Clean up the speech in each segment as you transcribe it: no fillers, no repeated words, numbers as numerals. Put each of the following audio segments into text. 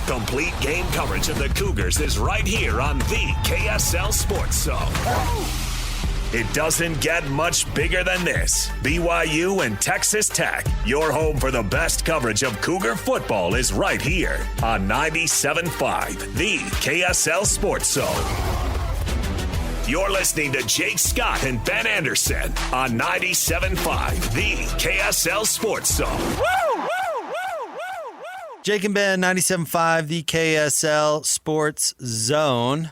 Complete game coverage of the Cougars is right here on the KSL Sports Zone. It doesn't get much bigger than this. BYU and Texas Tech, your home for the best coverage of Cougar football, is right here on 97.5, the KSL Sports Zone. You're listening to Jake Scott and Ben Anderson on 97.5, the KSL Sports Zone. Woo! Jake and Ben, 97.5, the KSL Sports Zone.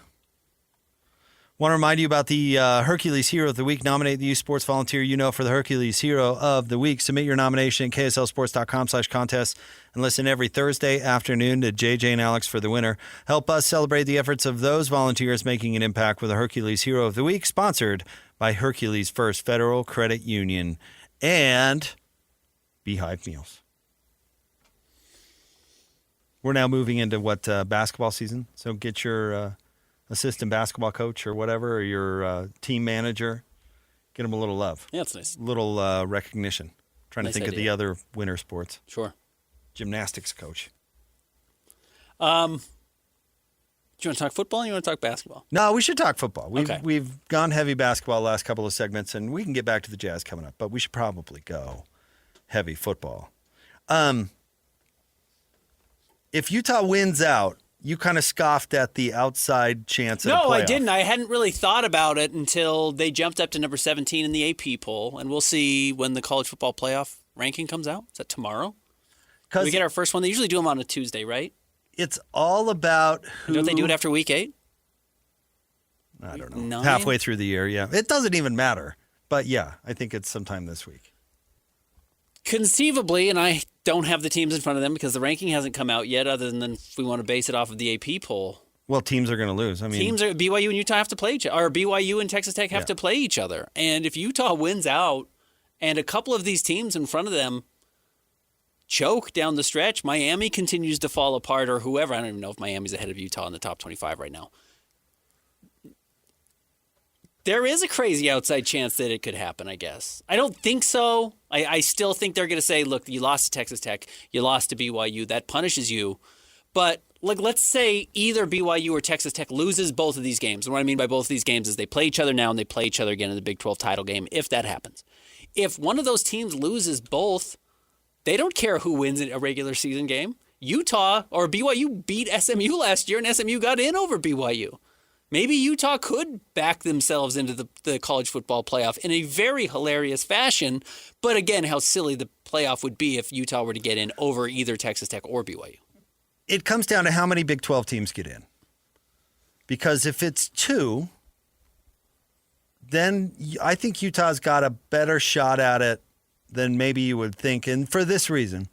Want to remind you about the Hercules Hero of the Week. Nominate the youth sports volunteer you know for the Hercules Hero of the Week. Submit your nomination at kslsports.com/contest and listen every Thursday afternoon to JJ and Alex for the winner. Help us celebrate the efforts of those volunteers making an impact with the Hercules Hero of the Week, sponsored by Hercules First Federal Credit Union and Beehive Meals. We're now moving into basketball season, so get your assistant basketball coach or whatever, or your team manager, get them a little love. Yeah, that's nice. A little recognition. Trying to think of the other winter sports. Sure. Gymnastics coach. Do you want to talk football or you want to talk basketball? No, we should talk football. Okay. We've gone heavy basketball the last couple of segments, and we can get back to the Jazz coming up, but we should probably go heavy football. If Utah wins out, you kind of scoffed at the outside chance of No, I didn't. I hadn't really thought about it until they jumped up to number 17 in the AP poll, and we'll see when the college football playoff ranking comes out. Is that tomorrow? We get our first one. They usually do them on a Tuesday, right? It's all about who... Don't they do it after week 8? I don't know. 9? Halfway through the year, yeah. It doesn't even matter. But, yeah, I think it's sometime this week. Conceivably, and I don't have the teams in front of them because the ranking hasn't come out yet, other than if we want to base it off of the AP poll. Well, teams are going to lose. BYU and Utah have to play each other, or BYU and Texas Tech have to play each other. And if Utah wins out and a couple of these teams in front of them choke down the stretch, Miami continues to fall apart, or whoever. I don't even know if Miami's ahead of Utah in the top 25 right now. There is a crazy outside chance that it could happen, I guess. I don't think so. I still think they're going to say, look, you lost to Texas Tech, you lost to BYU, that punishes you. But let's say either BYU or Texas Tech loses both of these games. And what I mean by both of these games is they play each other now and they play each other again in the Big 12 title game, if that happens. If one of those teams loses both, they don't care who wins a regular season game. Utah or BYU beat SMU last year, and SMU got in over BYU. Maybe Utah could back themselves into the college football playoff in a very hilarious fashion. But again, how silly the playoff would be if Utah were to get in over either Texas Tech or BYU. It comes down to how many Big 12 teams get in. Because if it's 2, then I think Utah's got a better shot at it than maybe you would think. And for this reason,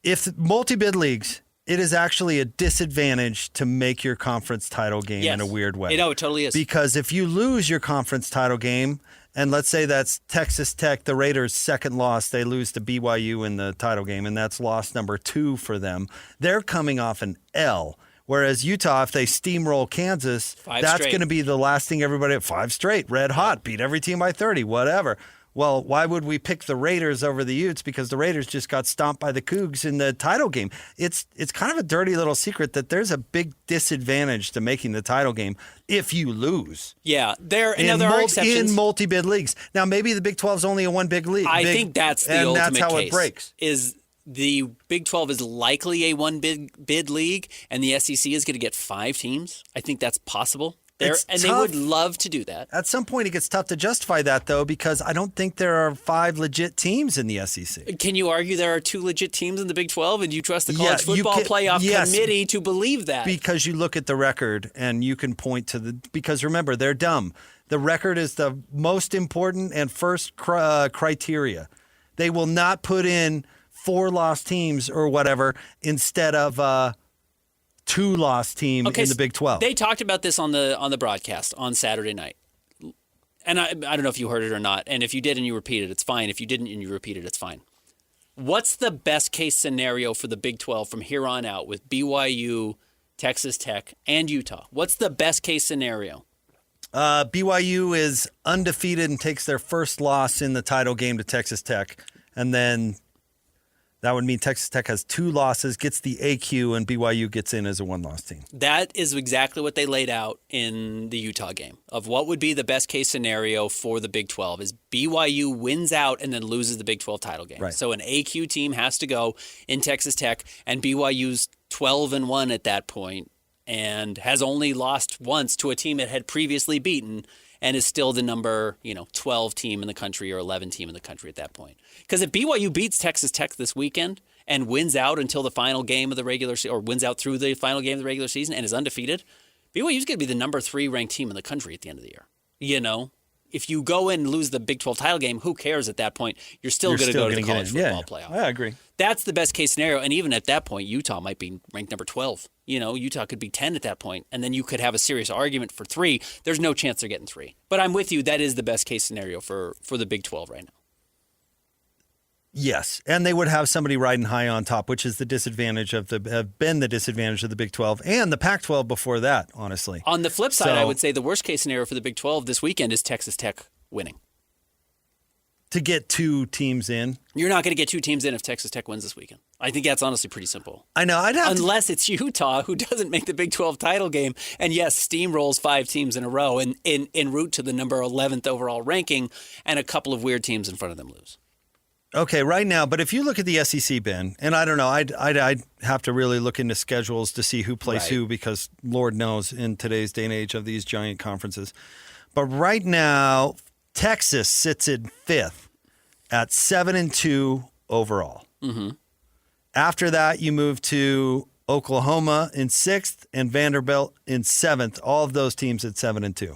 if multi-bid leagues... It is actually a disadvantage to make your conference title game in a weird way. It totally is. Because if you lose your conference title game, and let's say that's Texas Tech, the Raiders' second loss, they lose to BYU in the title game, and that's loss number 2 for them. They're coming off an L. Whereas Utah, if they steamroll Kansas, that's going to be the last thing everybody... 5 straight, red hot, beat every team by 30, whatever. Well, why would we pick the Raiders over the Utes? Because the Raiders just got stomped by the Cougs in the title game. It's kind of a dirty little secret that there's a big disadvantage to making the title game if you lose. Yeah, there are exceptions. In multi-bid leagues. Now, maybe the Big 12 is only a one-big league. I think that's the ultimate case. And that's how it breaks. Is the Big 12 is likely a one-bid league, and the SEC is going to get 5 teams. I think that's possible. They would love to do that. At some point, it gets tough to justify that, though, because I don't think there are 5 legit teams in the SEC. Can you argue there are 2 legit teams in the Big 12, and you trust the College Football Playoff Committee to believe that? Because you look at the record, and you can point to because remember, they're dumb. The record is the most important and first criteria. They will not put in 4 lost teams or whatever instead of 2 lost team in the Big 12. They talked about this on the broadcast on Saturday night. And I don't know if you heard it or not. And if you did and you repeated, it's fine. If you didn't and you repeated, it's fine. What's the best case scenario for the Big 12 from here on out with BYU, Texas Tech, and Utah? What's the best case scenario? BYU is undefeated and takes their first loss in the title game to Texas Tech. And then That would mean Texas Tech has 2 losses, gets the AQ, and BYU gets in as a 1-loss team. That is exactly what they laid out in the Utah game of what would be the best case scenario for the Big 12 is BYU wins out and then loses the Big 12 title game. Right. So an AQ team has to go in Texas Tech, and BYU's 12-1 at that point and has only lost once to a team it had previously beaten and is still the number 12 team in the country or 11 team in the country at that point. Because if BYU beats Texas Tech this weekend and wins out until the final game of the regular season, or wins out through the final game of the regular season and is undefeated, BYU's going to be the number 3 ranked team in the country at the end of the year. If you go in and lose the Big 12 title game, who cares at that point? You're still going to go to the college football playoff. I agree. That's the best case scenario. And even at that point, Utah might be ranked number 12. Utah could be 10 at that point, and then you could have a serious argument for 3. There's no chance they're getting 3. But I'm with you. That is the best case scenario for the Big 12 right now. Yes, and they would have somebody riding high on top, which is the disadvantage have been the disadvantage of the Big 12 and the Pac-12 before that, honestly. On the flip side, I would say the worst case scenario for the Big 12 this weekend is Texas Tech winning. To get 2 teams in. You're not going to get 2 teams in if Texas Tech wins this weekend. I think that's honestly pretty simple. I know. Unless it's Utah, who doesn't make the Big 12 title game, and yes, steamrolls 5 teams in a row en route to the number 11th overall ranking, and a couple of weird teams in front of them lose. Okay, right now, but if you look at the SEC, Ben, and I don't know, I'd have to really look into schedules to see who plays who, because Lord knows in today's day and age of these giant conferences. But right now, Texas sits in 5th at 7-2 overall. Mm-hmm. After that, you move to Oklahoma in 6th and Vanderbilt in 7th. All of those teams at 7-2.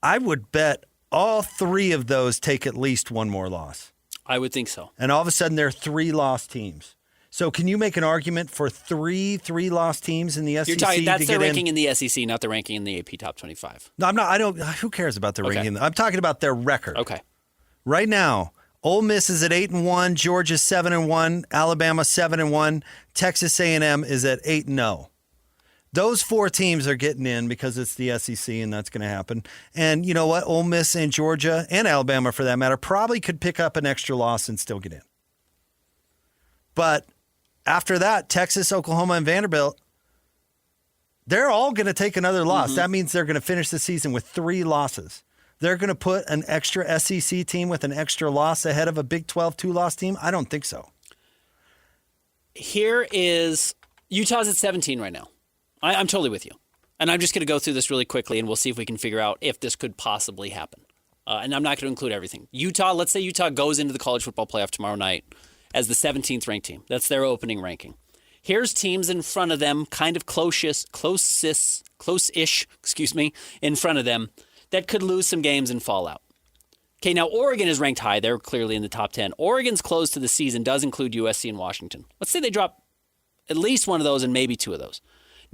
I would bet all 3 of those take at least 1 more loss. I would think so. And all of a sudden, they're 3-loss teams. So can you make an argument for 3-loss teams in the SEC? You're talking, that's their ranking in the SEC, not the ranking in the AP Top 25. No, I'm not. I don't. Who cares about their ranking? I'm talking about their record. Okay. Right now, Ole Miss is at 8-1, Georgia 7-1, Alabama 7-1, Texas A&M is at 8-0. Those 4 teams are getting in because it's the SEC, and that's going to happen. And you know what? Ole Miss and Georgia and Alabama, for that matter, probably could pick up an extra loss and still get in. But after that, Texas, Oklahoma, and Vanderbilt, they're all going to take another loss. Mm-hmm. That means they're going to finish the season with 3 losses. They're going to put an extra SEC team with an extra loss ahead of a Big 12 2-loss team? I don't think so. Here is Utah's at 17 right now. I'm totally with you. And I'm just going to go through this really quickly, and we'll see if we can figure out if this could possibly happen. And I'm not going to include everything. Utah, let's say Utah goes into the college football playoff tomorrow night as the 17th ranked team. That's their opening ranking. Here's teams in front of them, kind of close-ish, in front of them, that could lose some games and fall out. Okay, now Oregon is ranked high. They're clearly in the top 10. Oregon's close to the season does include USC and Washington. Let's say they drop at least one of those and maybe 2 of those.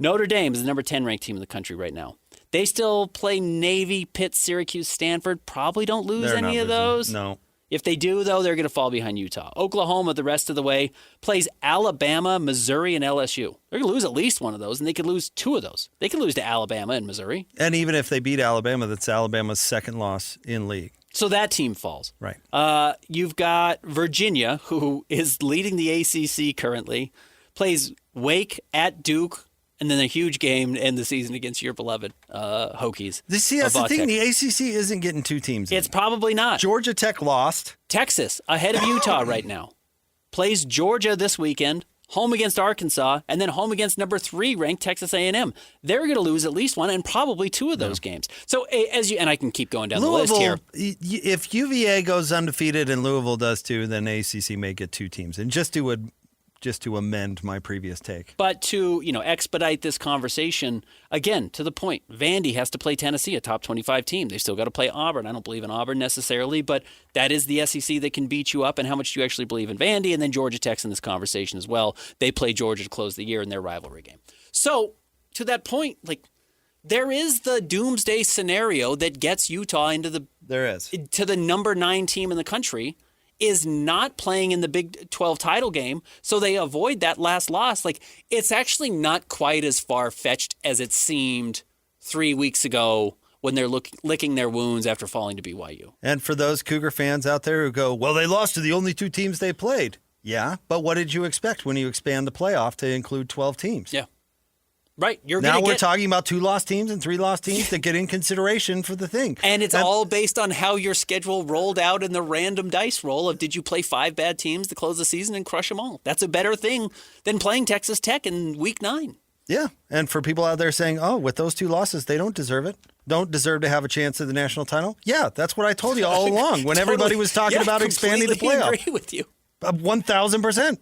Notre Dame is the number 10 ranked team in the country right now. They still play Navy, Pitt, Syracuse, Stanford. Probably don't lose any of those. No. If they do, though, they're going to fall behind Utah. Oklahoma, the rest of the way, plays Alabama, Missouri, and LSU. They're going to lose at least one of those, and they could lose 2 of those. They could lose to Alabama and Missouri. And even if they beat Alabama, that's Alabama's 2nd loss in league. So that team falls. Right. You've got Virginia, who is leading the ACC currently, plays Wake at Duke, and then a huge game to end the season against your beloved Hokies. See, that's the thing. The ACC isn't getting 2 teams in. It's probably not. Georgia Tech lost. Texas, ahead of Utah right now, plays Georgia this weekend, home against Arkansas, and then home against number 3 ranked Texas A&M. They're going to lose at least 1 and probably 2 of those games. So and I can keep going down Louisville, the list here. If UVA goes undefeated and Louisville does too, then ACC may get 2 teams. And just to amend my previous take. But to, expedite this conversation, again, to the point, Vandy has to play Tennessee, a top 25 team. They still got to play Auburn. I don't believe in Auburn necessarily, but that is the SEC that can beat you up. And how much do you actually believe in Vandy? And then Georgia Tech's in this conversation as well. They play Georgia to close the year in their rivalry game. So, to that point, there is the doomsday scenario that gets Utah into to the number 9 team in the country, is not playing in the Big 12 title game, so they avoid that last loss. It's actually not quite as far-fetched as it seemed 3 weeks ago when they're licking their wounds after falling to BYU. And for those Cougar fans out there who go, well, they lost to the only 2 teams they played. Yeah, but what did you expect when you expand the playoff to include 12 teams? Yeah. Right. Now we're talking about 2 lost teams and 3 lost teams that get in consideration for the thing. And it's all based on how your schedule rolled out in the random dice roll of did you play 5 bad teams to close the season and crush them all? That's a better thing than playing Texas Tech in week 9. Yeah. And for people out there saying, oh, with those 2 losses, they don't deserve it. Don't deserve to have a chance at the national title. Yeah, that's what I told you all along when everybody was talking about expanding the playoff. I agree with you. 1,000%.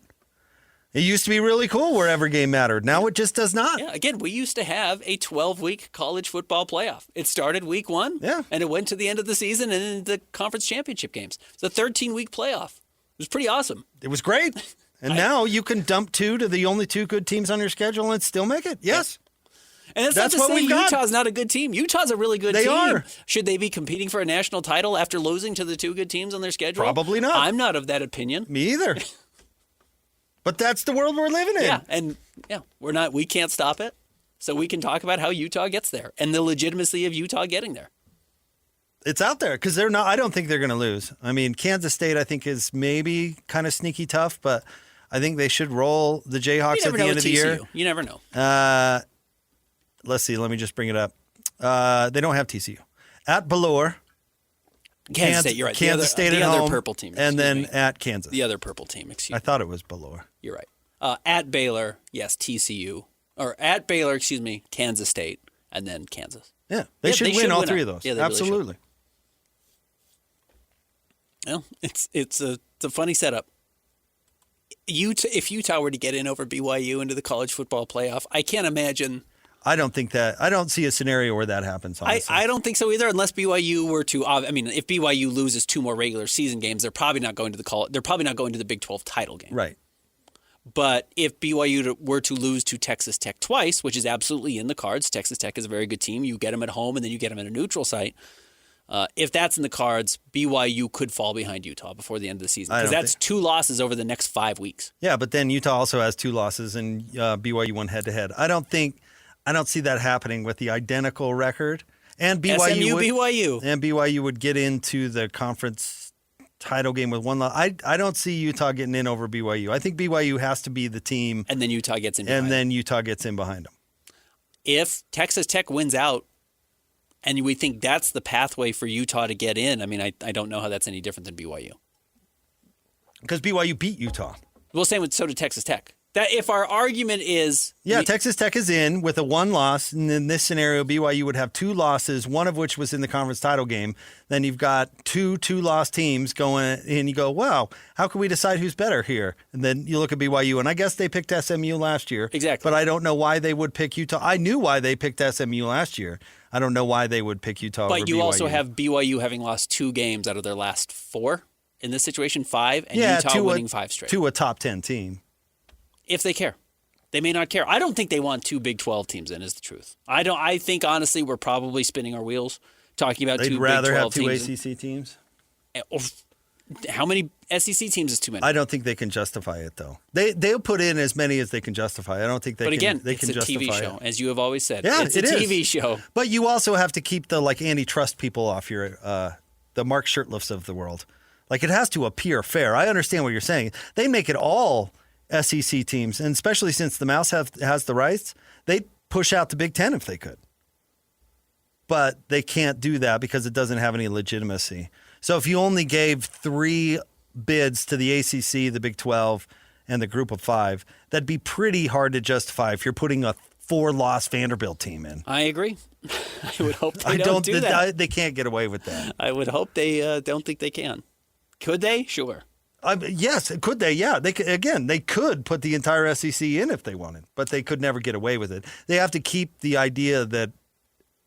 It used to be really cool where every game mattered. Now it just does not. Yeah, again, we used to have a 12-week college football playoff. It started week 1, and it went to the end of the season and into the conference championship games. It's a 13-week playoff. It was pretty awesome. It was great. And now you can dump 2 to the only 2 good teams on your schedule and still make it. Yes. And that's not to say Utah's not a good team. Utah's a really good team. They are. Should they be competing for a national title after losing to the 2 good teams on their schedule? Probably not. I'm not of that opinion. Me either. But that's the world we're living in. Yeah, and we can't stop it. So we can talk about how Utah gets there and the legitimacy of Utah getting there. It's out there because I don't think they're going to lose. I mean, Kansas State I think is maybe kind of sneaky tough, but I think they should roll the Jayhawks at the end of the year. You never know. Let's see. Let me just bring it up. They don't have TCU. At Ballore. Kansas State, you're right. Kansas State at home. The other purple team. And then at Kansas. The other purple team, excuse me. I thought it was Ballore. You're right. At Baylor, yes, TCU. Or at Baylor, Kansas State, and then Kansas. Yeah, they should win all 3 of those. Yeah, absolutely. Well, it's a funny setup. If Utah were to get in over BYU into the college football playoff, I can't imagine. I don't see a scenario where that happens, honestly. I don't think so either, unless BYU were to. I mean, if BYU loses 2 more regular season games, they're probably not going to the Big 12 title game. Right. But if BYU were to lose to Texas Tech twice, which is absolutely in the cards, Texas Tech is a very good team. You get them at home and then you get them at a neutral site. If that's in the cards, BYU could fall behind Utah before the end of the season because that's 2 losses over the next 5 weeks. Yeah, but then Utah also has 2 losses and BYU won head-to-head. I don't see that happening with the identical record. And BYU would get into the conference title game with 1 loss. I don't see Utah getting in over BYU. I think BYU has to be the team. And then Utah gets in behind them. And then Utah gets in behind them. If Texas Tech wins out, and we think that's the pathway for Utah to get in, I mean, I don't know how that's any different than BYU. Because BYU beat Utah. Well, so did Texas Tech. That if our argument is... Yeah, Texas Tech is in with a 1 loss, and in this scenario, BYU would have 2 losses, one of which was in the conference title game. Then you've got 2 two-loss teams going, and you go, wow, how can we decide who's better here? And then you look at BYU, and I guess they picked SMU last year. Exactly. But I don't know why they would pick Utah. I knew why they picked SMU last year. I don't know why they would pick Utah over BYU. But you also have BYU having lost 2 games out of their last 4. In this situation, 5, and Utah winning 5 straight. To a top 10 team. If they care. They may not care. I don't think they want 2 Big 12 teams in, is the truth. I think, honestly, we're probably spinning our wheels talking about 2 Big 12 teams. They'd rather have 2 ACC teams? How many SEC teams is too many? I don't think they can justify it, though. They'll put in as many as they can justify. I don't think they can justify it. But again, it's a TV show, as you have always said. Yeah, it's a TV show. But you also have to keep the antitrust people off your the Mark Shirtliffs of the world. It has to appear fair. I understand what you're saying. They make it all SEC teams, and especially since the Mouse has the rights, they'd push out the Big Ten if they could. But they can't do that because it doesn't have any legitimacy. So if you only gave 3 bids to the ACC, the Big 12, and the Group of 5, that'd be pretty hard to justify if you're putting a 4-loss Vanderbilt team in. I agree. I would hope they don't do that. They can't get away with that. I would hope they don't think they can. Could they? Sure. Yes, could they? Yeah. They could put the entire SEC in if they wanted, but they could never get away with it. They have to keep the idea that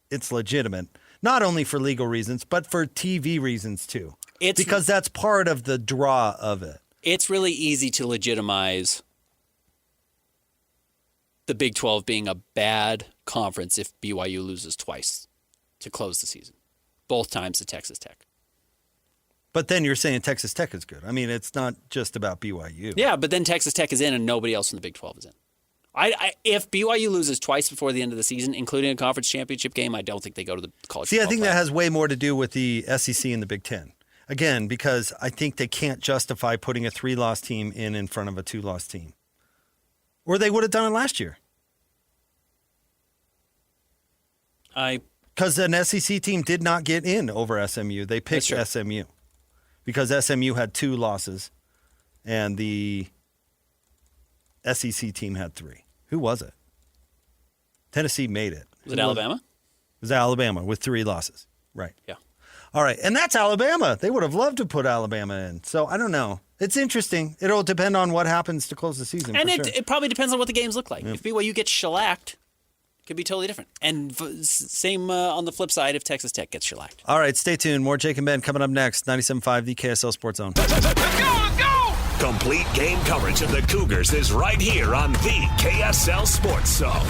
it's legitimate, not only for legal reasons, but for TV reasons too. Because that's part of the draw of it. It's really easy to legitimize the Big 12 being a bad conference if BYU loses twice to close the season, both times to Texas Tech. But then you're saying Texas Tech is good. I mean, it's not just about BYU. Yeah, but then Texas Tech is in and nobody else in the Big 12 is in. If BYU loses twice before the end of the season, including a conference championship game, I don't think they go to the college football I think playoff. that has way more to do with the SEC and the Big Ten. Again, because I think they can't justify putting a 3-loss team in front of a 2-loss team. Or they would have done it last year. Because an SEC team did not get in over SMU. They picked SMU. Because SMU had 2 losses and the SEC team had 3. Who was it? Tennessee made it. Was it Alabama? It was Alabama with 3 losses. Right. Yeah. All right. And that's Alabama. They would have loved to put Alabama in. So I don't know. It's interesting. It'll depend on what happens to close the season. And it probably depends on what the games look like. If BYU gets shellacked, it could be totally different. And same on the flip side if Texas Tech gets shellacked. All right. Stay tuned. More Jake and Ben coming up next. 97.5, the KSL Sports Zone. Let's go! Complete game coverage of the Cougars is right here on the KSL Sports Zone.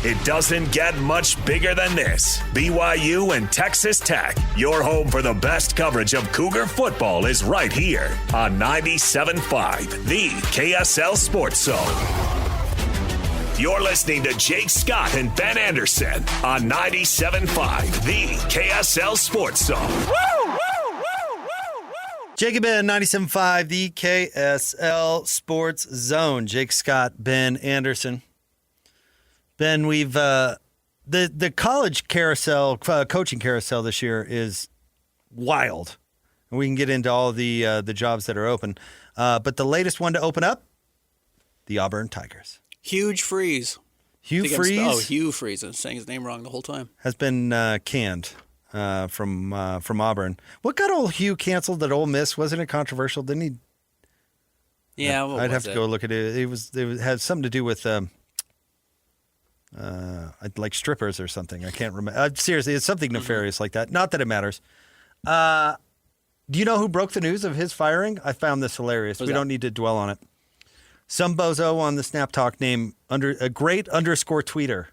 It doesn't get much bigger than this. BYU and Texas Tech, your home for the best coverage of Cougar football, is right here on 97.5, the KSL Sports Zone. You're listening to Jake Scott and Ben Anderson on 97.5, the KSL Sports Zone. Jake and Ben, 97.5, the KSL Sports Zone. Jake Scott, Ben Anderson. Ben, we've the college carousel, coaching carousel this year is wild. And we can get into all the jobs that are open. But the latest one to open up, the Auburn Tigers. Hugh Freeze. Hugh Freeze? Hugh Freeze. I'm saying his name wrong the whole time. Has been canned from Auburn. What got old Hugh canceled at Ole Miss? Wasn't it controversial? Didn't he? Yeah, I'd have to go look at it. It had something to do with like strippers or something. I can't remember. Seriously, it's something nefarious like that. Not that it matters. Do you know who broke the news of his firing? I found this hilarious. We don't need to dwell on it. Some bozo on the Snap Talk name a great underscore tweeter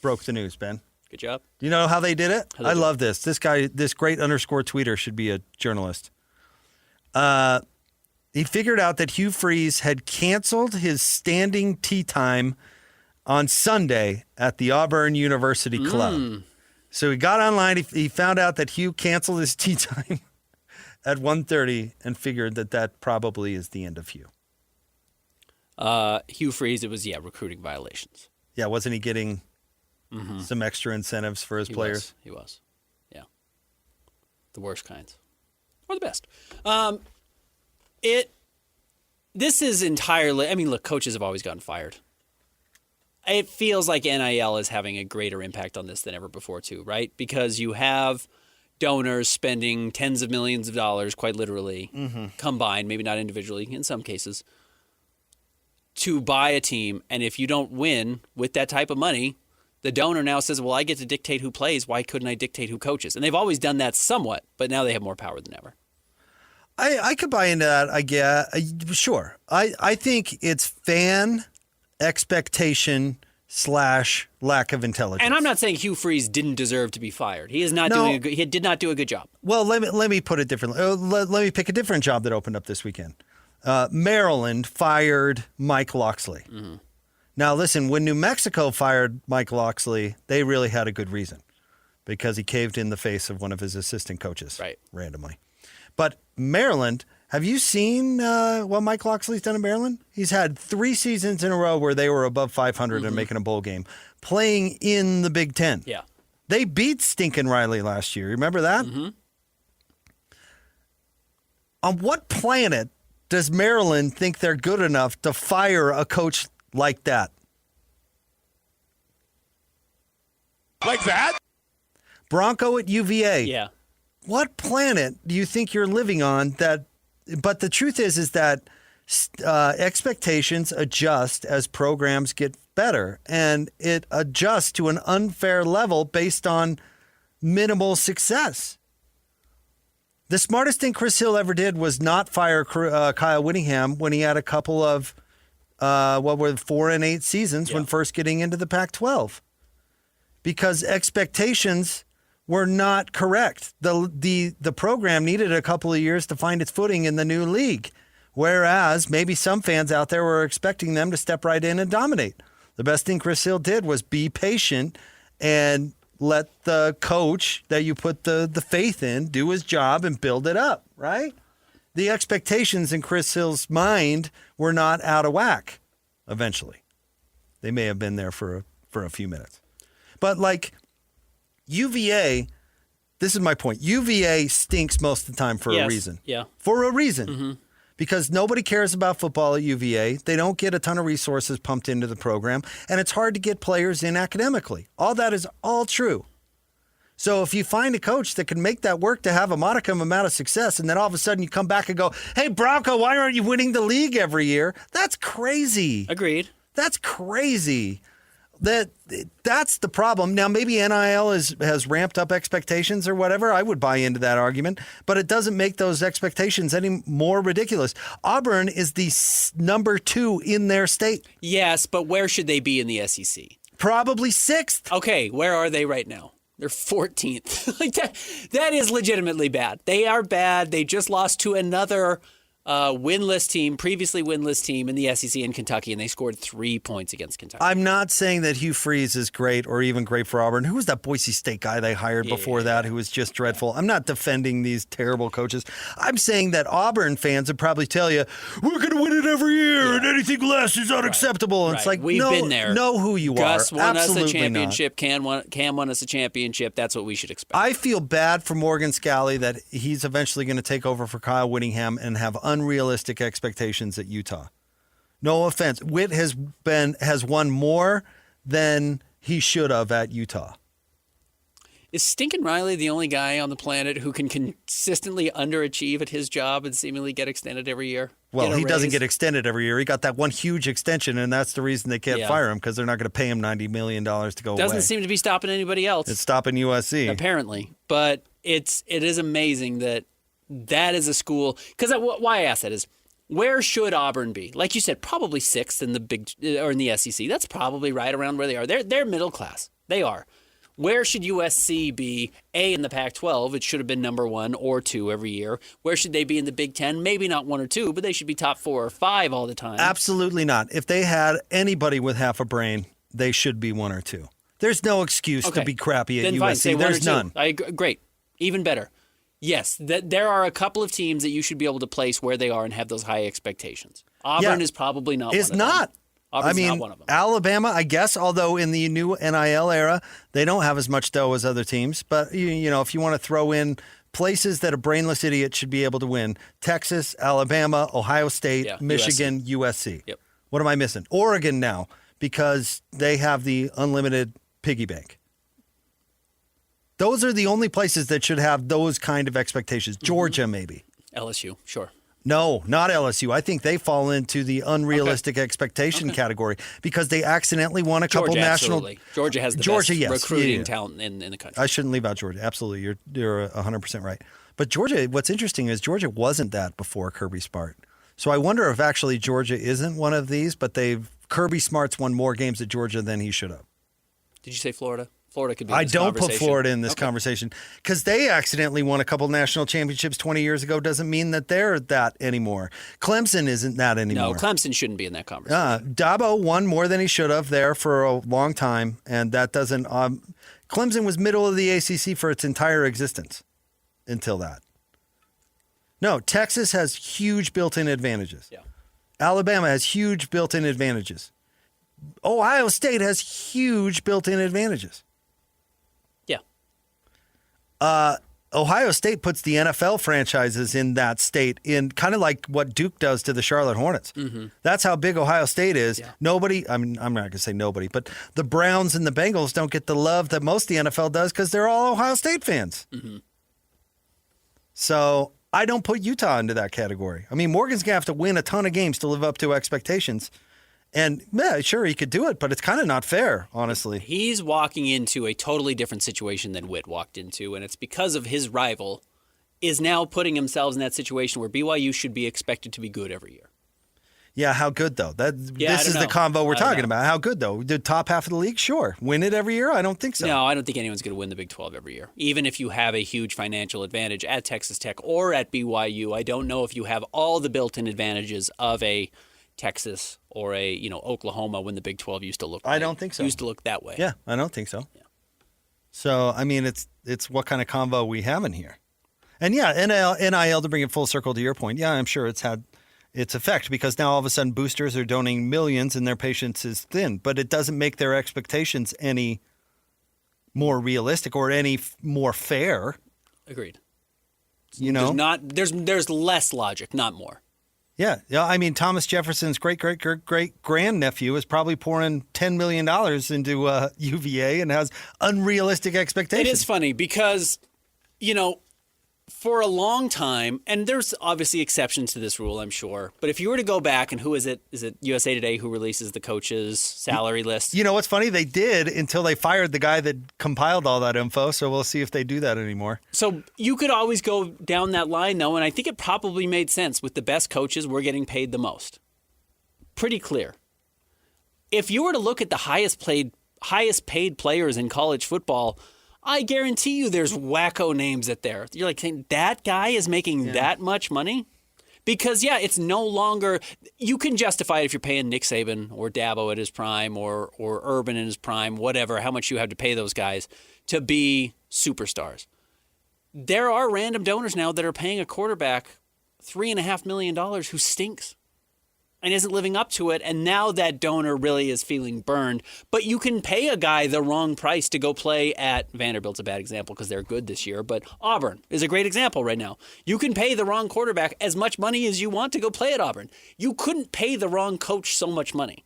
broke the news, Ben. Good job. Do you know how they did it? I love this. This guy, this great underscore tweeter should be a journalist. He figured out that Hugh Freeze had canceled his standing tea time on Sunday at the Auburn University Club. So he got online. He found out that Hugh canceled his tea time at 1:30 and figured that probably is the end of Hugh. Hugh Freeze, it was, recruiting violations. Yeah, wasn't he getting some extra incentives for his players? He was. Yeah. The worst kinds. Or the best. This is entirely, I mean, look, coaches have always gotten fired. It feels like NIL is having a greater impact on this than ever before, too, right? Because you have donors spending tens of millions of dollars, quite literally, combined, maybe not individually, in some cases, to buy a team. And if you don't win with that type of money, the donor now says, well, I get to dictate who plays. Why couldn't I dictate who coaches? And they've always done that somewhat, but now they have more power than ever. I could buy into that, I guess. Sure. I think it's fan expectation / lack of intelligence. And I'm not saying Hugh Freeze didn't deserve to be fired. He is not he did not do a good job. Well, let me put it differently. Let me pick a different job that opened up this weekend. Maryland fired Mike Loxley. Now, listen, when New Mexico fired Mike Loxley, they really had a good reason because he caved in the face of one of his assistant coaches randomly. But Maryland, have you seen what Mike Loxley's done in Maryland? He's had 3 seasons in a row where they were above 500 and making a bowl game, playing in the Big Ten. Yeah. They beat Stinkin' Riley last year. Remember that? On what planet does Maryland think they're good enough to fire a coach like that? Like that? Bronco at UVA. Yeah. What planet do you think you're living on that? But the truth is that expectations adjust as programs get better, and it adjusts to an unfair level based on minimal success. The smartest thing Chris Hill ever did was not fire Kyle Whittingham when he had a couple of 4 and 8 seasons when first getting into the Pac-12, because expectations were not correct. The program needed a couple of years to find its footing in the new league. Whereas maybe some fans out there were expecting them to step right in and dominate. The best thing Chris Hill did was be patient and let the coach that you put the faith in do his job and build it up, right? The expectations in Chris Hill's mind were not out of whack eventually. They may have been there for a few minutes. But like UVA, this is my point. UVA stinks most of the time for a reason. Yeah. For a reason. Because nobody cares about football at UVA. They don't get a ton of resources pumped into the program, and it's hard to get players in academically. All that is all true. So if you find a coach that can make that work to have a modicum amount of success, and then all of a sudden you come back and go, hey, Bronco, why aren't you winning the league every year? That's crazy. Agreed. That's crazy. That's the problem. Now, maybe NIL has ramped up expectations or whatever. I would buy into that argument, but it doesn't make those expectations any more ridiculous. Auburn is the number 2 in their state. Yes, but where should they be in the SEC? Probably 6th. Okay, where are they right now? They're 14th. Like that is legitimately bad. They are bad. They just lost to another previously winless team in the SEC in Kentucky, and they scored 3 points against Kentucky. I'm not saying that Hugh Freeze is great or even great for Auburn. Who was that Boise State guy they hired before that who was just dreadful? I'm not defending these terrible coaches. I'm saying that Auburn fans would probably tell you, we're going to win it every year, and anything less is unacceptable. And it's like, we've been there. Know who you Gus are. won Absolutely us a championship. Not. Cam won us a championship. That's what we should expect. I feel bad for Morgan Scalley that he's eventually going to take over for Kyle Whittingham and have unrealistic expectations at Utah. No offense. Witt has won more than he should have at Utah. Is Stinkin' Riley the only guy on the planet who can consistently underachieve at his job and seemingly get extended every year? Well, he doesn't get extended every year. He got that one huge extension, and that's the reason they can't fire him, because they're not going to pay him $90 million to go away. Doesn't seem to be stopping anybody else. It's stopping USC. Apparently. But it is amazing that is a school. Because why I ask that is, where should Auburn be? Like you said, probably 6th in the SEC. That's probably right around where they are. They're middle class. They are. Where should USC be? A, in the Pac-12, it should have been number 1 or 2 every year. Where should they be in the Big Ten? Maybe not 1 or 2, but they should be top 4 or 5 all the time. Absolutely not. If they had anybody with half a brain, they should be 1 or 2. There's no excuse to be crappy at then USC. Fine, say There's 1 or 2. none. Great. Even better. Yes, there are a couple of teams that you should be able to place where they are and have those high expectations. Auburn is probably not one of them. It's not. Auburn's not one of them. Alabama, I guess, although in the new NIL era, they don't have as much dough as other teams. But, you know, if you want to throw in places that a brainless idiot should be able to win, Texas, Alabama, Ohio State, Michigan, USC. Yep. What am I missing? Oregon now, because they have the unlimited piggy bank. Those are the only places that should have those kind of expectations. Georgia, maybe. LSU, sure. No, not LSU. I think they fall into the unrealistic expectation category because they accidentally won a couple national. Absolutely. Georgia has the best recruiting talent in the country. I shouldn't leave out Georgia. Absolutely, you're 100% right. But Georgia, what's interesting is Georgia wasn't that before Kirby Smart. So I wonder if actually Georgia isn't one of these, but Kirby Smart's won more games at Georgia than he should have. Did you say Florida? Florida could be. I don't put Florida in this conversation because they accidentally won a couple national championships 20 years ago. Doesn't mean that they're that anymore. Clemson isn't that anymore. No, Clemson shouldn't be in that conversation. Dabo won more than he should have there for a long time, and that doesn't. Clemson was middle of the ACC for its entire existence until that. No, Texas has huge built-in advantages. Yeah. Alabama has huge built-in advantages. Ohio State has huge built-in advantages. Ohio State puts the NFL franchises in that state in kind of like what Duke does to the Charlotte Hornets. Mm-hmm. That's how big Ohio State is. Yeah. Nobody, I mean, I'm not going to say nobody, but the Browns and the Bengals don't get the love that most of the NFL does because they're all Ohio State fans. Mm-hmm. So I don't put Utah into that category. I mean, Morgan's going to have to win a ton of games to live up to expectations. And, yeah, sure, he could do it, but it's kind of not fair, honestly. He's walking into a totally different situation than Witt walked into, and it's because of his rival is now putting himself in that situation where BYU should be expected to be good every year. Yeah, how good, though? This is the convo we're talking about. How good, though? The top half of the league? Sure. Win it every year? I don't think so. No, I don't think anyone's going to win the Big 12 every year. Even if you have a huge financial advantage at Texas Tech or at BYU, I don't know if you have all the built-in advantages of a Texas or a Oklahoma when the Big 12 used to look. I don't think so. Used to look that way. Yeah, I don't think so. Yeah. So, I mean, it's what kind of convo we have in here. And yeah, NIL, to bring it full circle to your point, yeah, I'm sure it's had its effect because now all of a sudden boosters are donating millions and their patience is thin. But it doesn't make their expectations any more realistic or any more fair. Agreed. There's less logic, not more. Yeah. I mean, Thomas Jefferson's great-great-great-grandnephew is probably pouring $10 million into UVA and has unrealistic expectations. It is funny because, for a long time, and there's obviously exceptions to this rule, I'm sure, but if you were to go back, and who is it? Is it USA Today who releases the coaches' salary list? You know what's funny? They did until they fired the guy that compiled all that info, so we'll see if they do that anymore. So you could always go down that line, though, and I think it probably made sense. With the best coaches, we're getting paid the most. Pretty clear. If you were to look at the highest paid players in college football, I guarantee you there's wacko names at there. You're like, saying that guy is making that much money? Because, it's no longer – you can justify it if you're paying Nick Saban or Dabo at his prime or Urban in his prime, whatever, how much you have to pay those guys to be superstars. There are random donors now that are paying a quarterback $3.5 million who stinks and isn't living up to it, and now that donor really is feeling burned. But you can pay a guy the wrong price to go play at Vanderbilt's a bad example because they're good this year, but Auburn is a great example right now. You can pay the wrong quarterback as much money as you want to go play at Auburn. You couldn't pay the wrong coach so much money.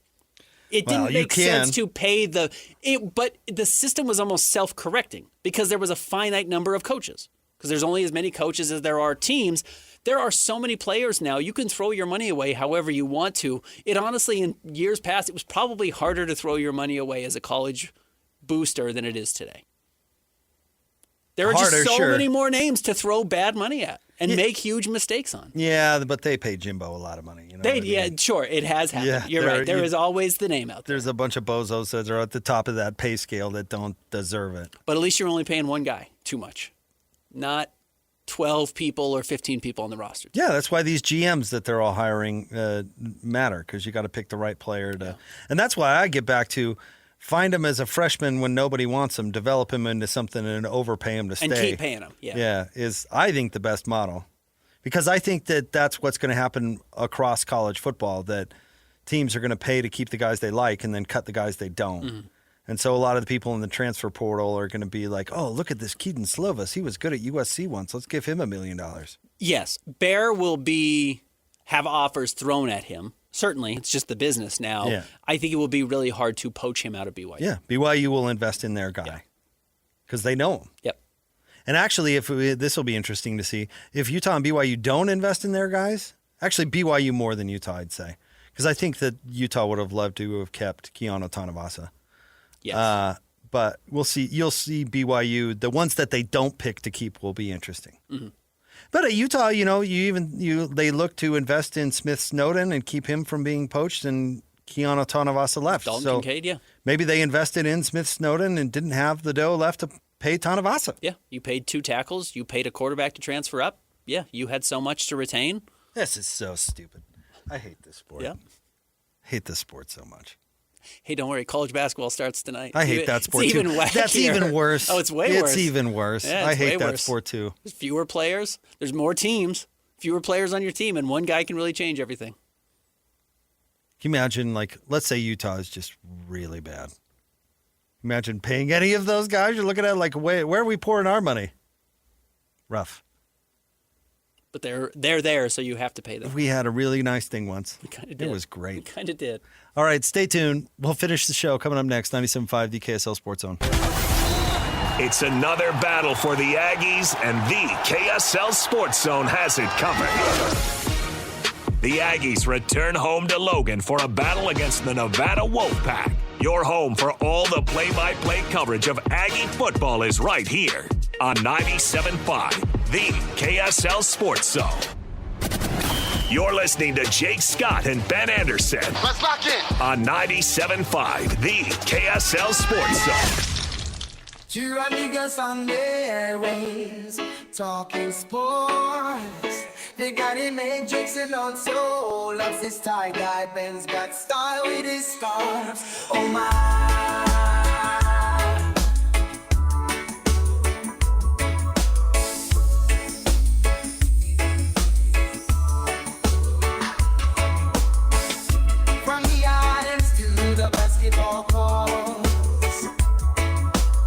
It didn't make sense to pay but the system was almost self-correcting because there was a finite number of coaches. Because there's only as many coaches as there are teams. There are so many players now. You can throw your money away however you want to. It honestly, in years past, it was probably harder to throw your money away as a college booster than it is today. There are just so many more names to throw bad money at and make huge mistakes on. Yeah, but they pay Jimbo a lot of money. Sure, it has happened. Yeah, you're right. There is always the name out there. There's a bunch of bozos that are at the top of that pay scale that don't deserve it. But at least you're only paying one guy too much. Not 12 people or 15 people on the roster. Yeah, that's why these GMs that they're all hiring matter because you got to pick the right player to. Yeah. And that's why I get back to find him as a freshman when nobody wants him, develop him into something and overpay him to stay. And keep paying him. Yeah, is I think the best model because I think that that's what's going to happen across college football, that teams are going to pay to keep the guys they like and then cut the guys they don't. Mm-hmm. And so a lot of the people in the transfer portal are going to be like, oh, look at this Keaton Slovis. He was good at USC once. Let's give him $1 million. Yes. Bear will have offers thrown at him. Certainly. It's just the business now. Yeah. I think it will be really hard to poach him out of BYU. Yeah. BYU will invest in their guy because they know him. Yep. And actually, this will be interesting to see. If Utah and BYU don't invest in their guys, actually BYU more than Utah, I'd say. Because I think that Utah would have loved to have kept Keanu Tanavasa. Yes. But we'll see. You'll see BYU. The ones that they don't pick to keep will be interesting. Mm-hmm. But at Utah, they look to invest in Smith Snowden and keep him from being poached, and Keanu Tanavasa left. Dalton Kincaid, yeah. Maybe they invested in Smith Snowden and didn't have the dough left to pay Tanavasa. Yeah, you paid 2 tackles. You paid a quarterback to transfer up. Yeah, you had so much to retain. This is so stupid. I hate this sport. Yeah. I hate this sport so much. Hey, don't worry. College basketball starts tonight. I hate that sport, too. That's even worse. Oh, it's way worse. It's even worse. Yeah, I hate that sport, too. There's fewer players. There's more teams. Fewer players on your team, and one guy can really change everything. Can you imagine, let's say Utah is just really bad. Imagine paying any of those guys. You're looking at where are we pouring our money? Rough. But they're there, so you have to pay them. We had a really nice thing once. We kind of did. It was great. We kind of did. All right, stay tuned. We'll finish the show coming up next, 97.5 the KSL Sports Zone. It's another battle for the Aggies, and the KSL Sports Zone has it covered. The Aggies return home to Logan for a battle against the Nevada Wolfpack. Your home for all the play-by-play coverage of Aggie football is right here on 97.5, the KSL Sports Zone. You're listening to Jake Scott and Ben Anderson. Let's lock in. On 97.5, the KSL Sports Zone. Two amigos on the airways, talking sports. They got him made drinks and also loves his tie-dye. Ben's got style with his scarf. Oh my.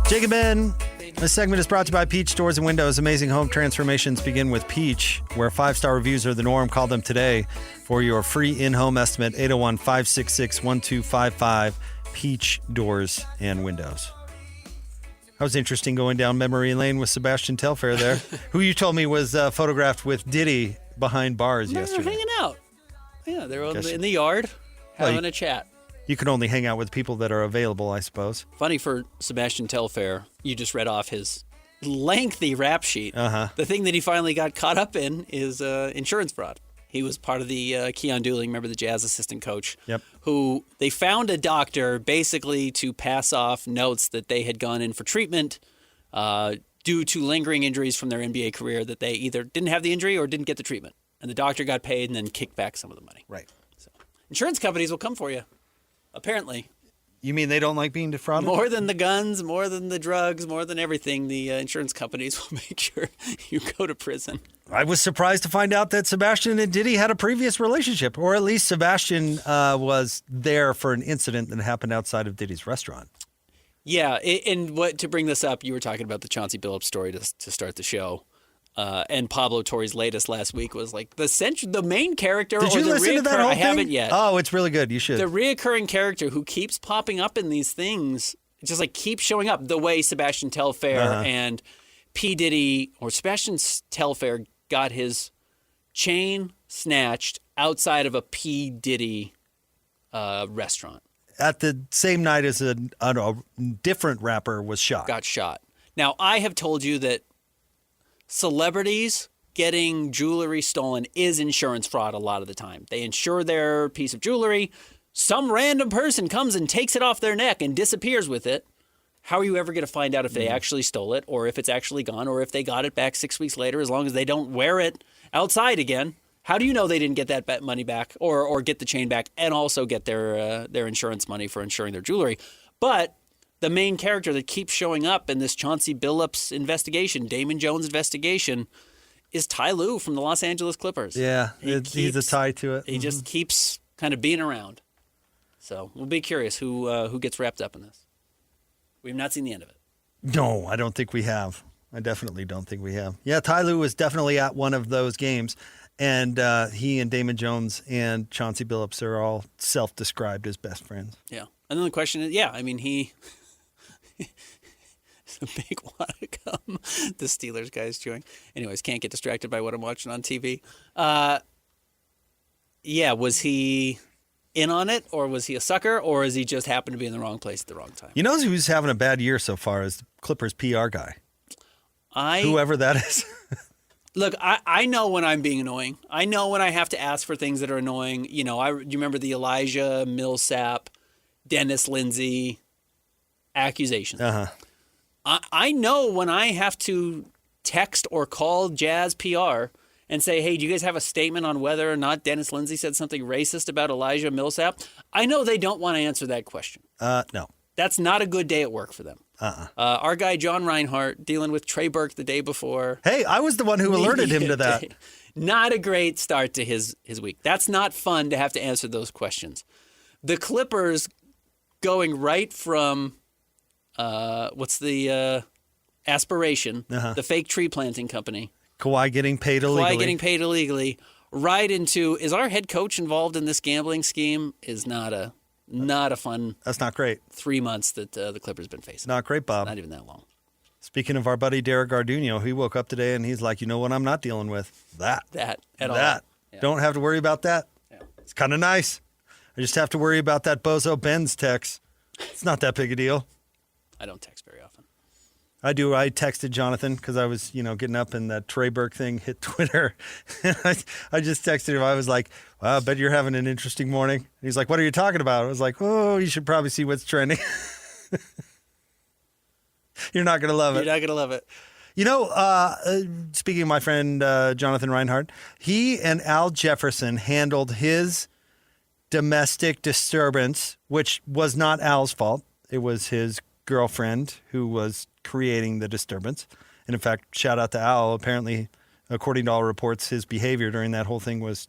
Jake and Ben, this segment is brought to you by Peach Doors and Windows. Amazing home transformations begin with Peach, where 5-star reviews are the norm. Call them today for your free in-home estimate, 801-566-1255, Peach Doors and Windows. That was interesting going down memory lane with Sebastian Telfair there, who you told me was photographed with Diddy behind bars yesterday. They're hanging out. Yeah, they're in the yard having a chat. You can only hang out with people that are available, I suppose. Funny for Sebastian Telfair, you just read off his lengthy rap sheet. The thing that he finally got caught up in is insurance fraud. He was part of the Keon Dooling, remember the Jazz assistant coach, who they found a doctor basically to pass off notes that they had gone in for treatment due to lingering injuries from their NBA career, that they either didn't have the injury or didn't get the treatment. And the doctor got paid and then kicked back some of the money. Right. So insurance companies will come for you. Apparently. You mean they don't like being defrauded? More than the guns, more than the drugs, more than everything, the insurance companies will make sure you go to prison. I was surprised to find out that Sebastian and Diddy had a previous relationship, or at least Sebastian was there for an incident that happened outside of Diddy's restaurant. Yeah, and to bring this up, you were talking about the Chauncey Billups story to start the show. And Pablo Torre's latest last week was like the main character. Did you listen to that whole thing? I haven't yet. Oh, it's really good. You should. The reoccurring character who keeps popping up in these things, just like keeps showing up. The way Sebastian Telfair and P. Diddy, or Sebastian Telfair, got his chain snatched outside of a P. Diddy restaurant. At the same night as a different rapper was shot. Got shot. Now, I have told you that celebrities getting jewelry stolen is insurance fraud a lot of the time. They insure their piece of jewelry. Some random person comes and takes it off their neck and disappears with it. How are you ever going to find out if they actually stole it, or if it's actually gone, or if they got it back 6 weeks later, as long as they don't wear it outside again? How do you know they didn't get that money back, or get the chain back, and also get their insurance money for insuring their jewelry? But the main character that keeps showing up in this Chauncey Billups investigation, Damon Jones investigation, is Ty Lue from the Los Angeles Clippers. Yeah, he's a tie to it. He just keeps kind of being around. So we'll be curious who gets wrapped up in this. We've not seen the end of it. No, I don't think we have. I definitely don't think we have. Yeah, Ty Lue was definitely at one of those games, and he and Damon Jones and Chauncey Billups are all self-described as best friends. Yeah. And then the question is, he... It's a big wad of gum. The Steelers guy's chewing. Anyways, can't get distracted by what I'm watching on TV. Was he in on it, or was he a sucker, or is he just happened to be in the wrong place at the wrong time? You know who's having a bad year so far is the Clippers PR guy. Whoever that is. Look, I know when I'm being annoying. I know when I have to ask for things that are annoying. You know, you remember the Elijah Millsap, Dennis Lindsey accusations. I know when I have to text or call Jazz PR and say, hey, do you guys have a statement on whether or not Dennis Lindsey said something racist about Elijah Millsap? I know they don't want to answer that question. No. That's not a good day at work for them. Our guy, John Reinhart, dealing with Trey Burke the day before. Hey, I was the one who alerted him to that. Not a great start to his week. That's not fun to have to answer those questions. The Clippers going right from what's the Aspiration, the fake tree planting company. Kawhi getting paid illegally. Right into, is our head coach involved in this gambling scheme? Is not a fun. That's not great. 3 months that the Clippers been facing. Not great, Bob. Not even that long. Speaking of our buddy Derek Garduno, he woke up today and he's like, you know what I'm not dealing with? That. All. Yeah. Don't have to worry about that. Yeah. It's kind of nice. I just have to worry about that bozo Ben's text. It's not that big a deal. I don't text very often. I do. I texted Jonathan because I was, getting up and that Trey Burke thing hit Twitter. And I just texted him. I was like, well, I bet you're having an interesting morning. And he's like, what are you talking about? I was like, oh, you should probably see what's trending. You're not going to love it. You're not going to love it. Speaking of my friend Jonathan Reinhardt, he and Al Jefferson handled his domestic disturbance, which was not Al's fault. It was his girlfriend who was creating the disturbance. And in fact, shout out to Al. Apparently, according to all reports, his behavior during that whole thing was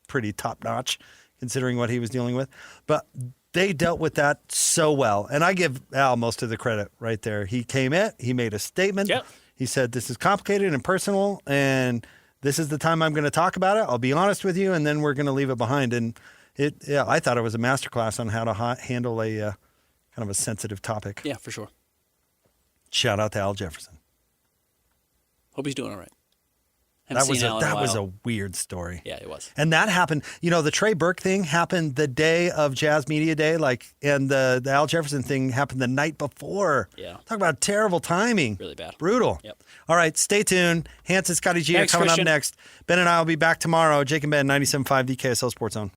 pretty top-notch, considering what he was dealing with. But they dealt with that so well. And I give Al most of the credit right there. He came in, he made a statement. Yep. He said, this is complicated and personal, and this is the time I'm going to talk about it. I'll be honest with you, and then we're going to leave it behind. And I thought it was a masterclass on how to handle a kind of a sensitive topic. Yeah, for sure. Shout out to Al Jefferson. Hope he's doing all right. That was a weird story. Yeah, it was. And that happened, the Trey Burke thing happened the day of Jazz Media Day, and the Al Jefferson thing happened the night before. Yeah. Talk about terrible timing. Really bad. Brutal. Yep. All right, stay tuned. Hans and Scotty G are Thanks, coming Christian. up next. Ben and I will be back tomorrow. Jake and Ben, 97.5 the KSL Sports Zone.